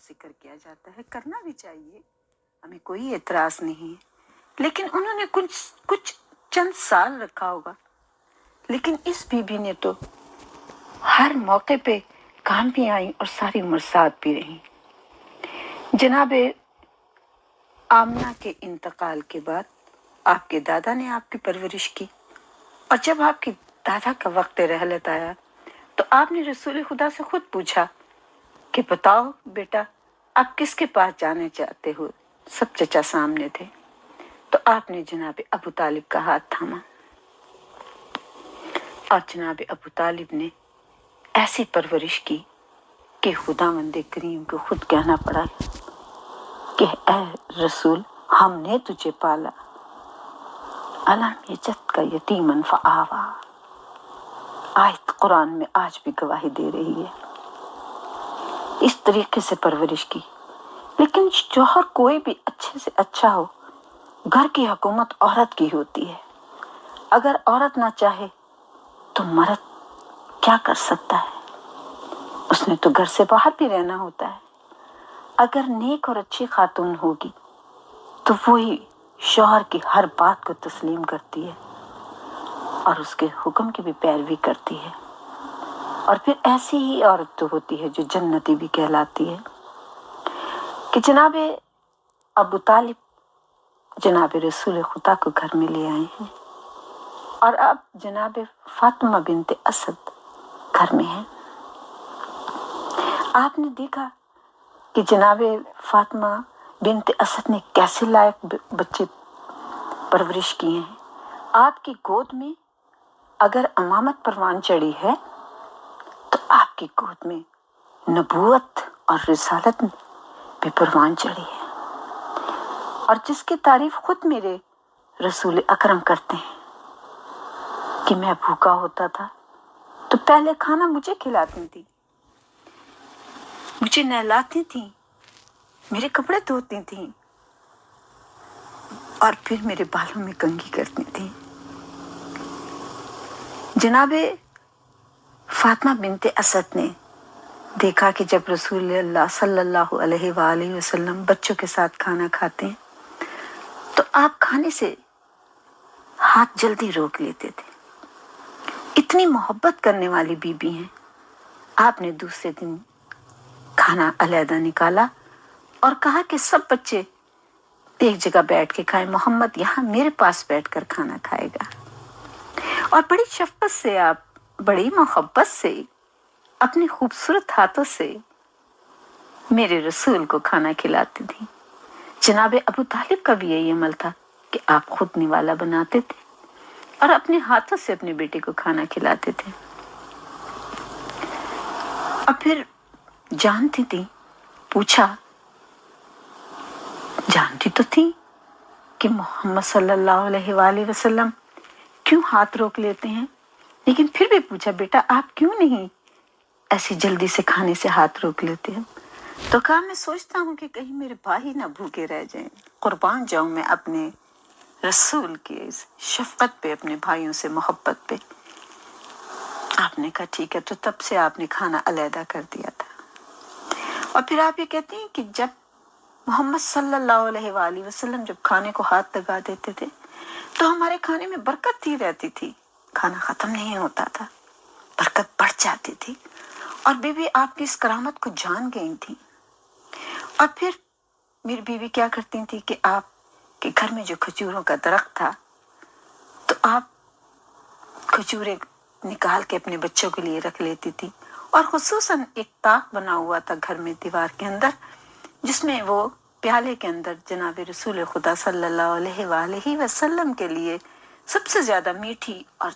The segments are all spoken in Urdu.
ذکر کیا جاتا ہے، کرنا بھی چاہیے، ہمیں کوئی اعتراض نہیں ہے، لیکن انہوں نے کچھ چند سال رکھا ہوگا، لیکن اس بی بی نے تو ہر موقع پہ کام بھی آئی اور ساری عمر ساتھ بھی رہی۔ جناب آمنہ کے انتقال کے بعد آپ کے دادا نے آپ کی پرورش کی، اور جب آپ کے دادا کا وقت رحلت آیا تو آپ نے رسول خدا سے خود پوچھا کہ بتاؤ بیٹا آپ کس کے پاس جانے چاہتے ہو؟ سب چچا سامنے تھے، تو آپ نے جناب ابو طالب کا ہاتھ تھاما، اور جناب ابو طالب نے ایسی پرورش کی کہ خداوند کریم کو خود کہنا پڑا کہ اے رسول، ہم نے تجھے پالا، الم یجدک یتیما فآویٰ، آیت قرآن میں آج بھی گواہی دے رہی ہے۔ اس طریقے سے پرورش کی، لیکن شوہر کوئی بھی اچھے سے اچھا ہو، گھر کی حکومت عورت کی ہوتی ہے، اگر عورت نہ چاہے تو مرد کیا کر سکتا ہے؟ اس نے تو گھر سے باہر بھی رہنا ہوتا ہے۔ اگر نیک اور اچھی خاتون ہوگی تو وہی شوہر کی ہر بات کو تسلیم کرتی ہے اور اس کے حکم کی بھی پیروی کرتی ہے، اور پھر ایسی ہی عورت تو ہوتی ہے جو جنتی بھی کہلاتی ہے۔ کہ جناب ابو طالب جناب رسول خدا کو گھر میں لے آئے ہیں، اور اب جناب فاطمہ بنت اسد گھر میں ہیں۔ آپ نے دیکھا کہ جناب فاطمہ بنت اسد نے کیسے لائق بچے پرورش کیے ہیں۔ آپ کی گود میں اگر امامت پروان چڑھی ہے تو آپ کی گود میں نبوت اور رسالت بھی پروان چڑھی ہے، اور جس کی تعریف خود میرے رسول اکرم کرتے ہیں کہ میں بھوکا ہوتا تھا تو پہلے کھانا مجھے کھلاتی تھی، مجھے نہلاتی تھیں، میرے کپڑے دھوتی تھیں، اور پھر میرے بالوں میں کنگھی کرتی تھیں۔ جناب فاطمہ بنت اسد نے دیکھا کہ جب رسول اللہ صلی اللہ علیہ وآلہ وسلم بچوں کے ساتھ کھانا کھاتے ہیں تو آپ کھانے سے ہاتھ جلدی روک لیتے تھے۔ اتنی محبت کرنے والی بی بی ہیں۔ آپ نے دوسرے دن کھانا علیحدہ نکالا اور کہا کہ سب بچے ایک جگہ بیٹھ کے کھائیں، محمد یہاں میرے پاس بیٹھ کر کھانا کھائے گا۔ اور بڑی شفقت سے، آپ بڑی محبت سے اپنے خوبصورت ہاتھوں سے میرے رسول کو کھانا کھلاتی تھی۔ جناب ابو طالب کا بھی یہی عمل تھا کہ آپ خود نوالا بناتے تھے اور اپنے ہاتھوں سے اپنے بیٹے کو کھانا کھلاتے تھے۔ اور پھر جانتی تھی، پوچھا، جانتی تو تھی کہ محمد صلی اللہ علیہ وآلہ وسلم کیوں ہاتھ روک لیتے ہیں، لیکن پھر بھی پوچھا بیٹا آپ کیوں نہیں ایسی جلدی سے کھانے سے ہاتھ روک لیتے ہیں؟ تو کہا میں سوچتا ہوں کہ کہیں میرے بھائی نہ بھوکے رہ جائیں، قربان جاؤں میں اپنے رسول کی اس شفقت پہ، اپنے بھائیوں سے محبت پہ۔ آپ نے کہا ٹھیک ہے، تو تب سے آپ نے کھانا علیحدہ کر دیا تھا۔ اور پھر آپ یہ کہتے ہیں کہ جب محمد صلی اللہ علیہ وآلہ وسلم جب کھانے کو ہاتھ لگا دیتے تھے تو ہمارے کھانے میں برکت ہی رہتی تھی، کھانا ختم نہیں ہوتا تھا، برکت بڑھ جاتی تھی۔ اور بیوی آپ کی اس کرامت کو جان گئی تھی۔ اور پھر میری بیوی کیا کرتی تھی کہ آپ کے گھر میں جو کھجوروں کا درخت تھا تو آپ کھجوریں نکال کے اپنے بچوں کے لیے رکھ لیتی تھی، اور خصوصاً ایک طاق بنا ہوا تھا گھر میں دیوار کے اندر، جس میں وہ پیالے کے اندر جناب رسول خدا صلی اللہ علیہ وآلہ وسلم کے لیے سب سے زیادہ میٹھی اور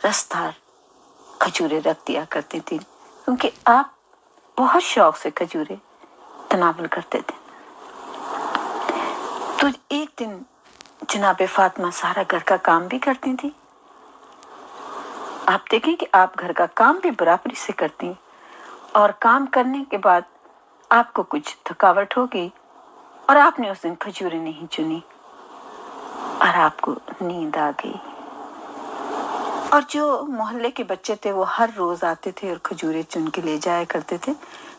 رسدار کھجوریں رکھ دیا کرتی تھی، کیونکہ آپ بہت شوق سے کھجوریں تناول کرتے تھے۔ تو ایک دن جناب فاطمہ سارا گھر کا کام بھی کرتی تھی۔ آپ دیکھیں کہ آپ گھر کا کام بھی برابری سے کرتی ہیں، اور کام کرنے کے بعد آپ کو کچھ تھکاوٹ ہو گئی اور آپ نے اس دن کھجوریں نہیں چنی اور آپ کو نیند آ گئی۔ اور جو محلے کے بچے تھے وہ ہر روز آتے تھے اور کھجوریں چن کے لے جایا کرتے تھے،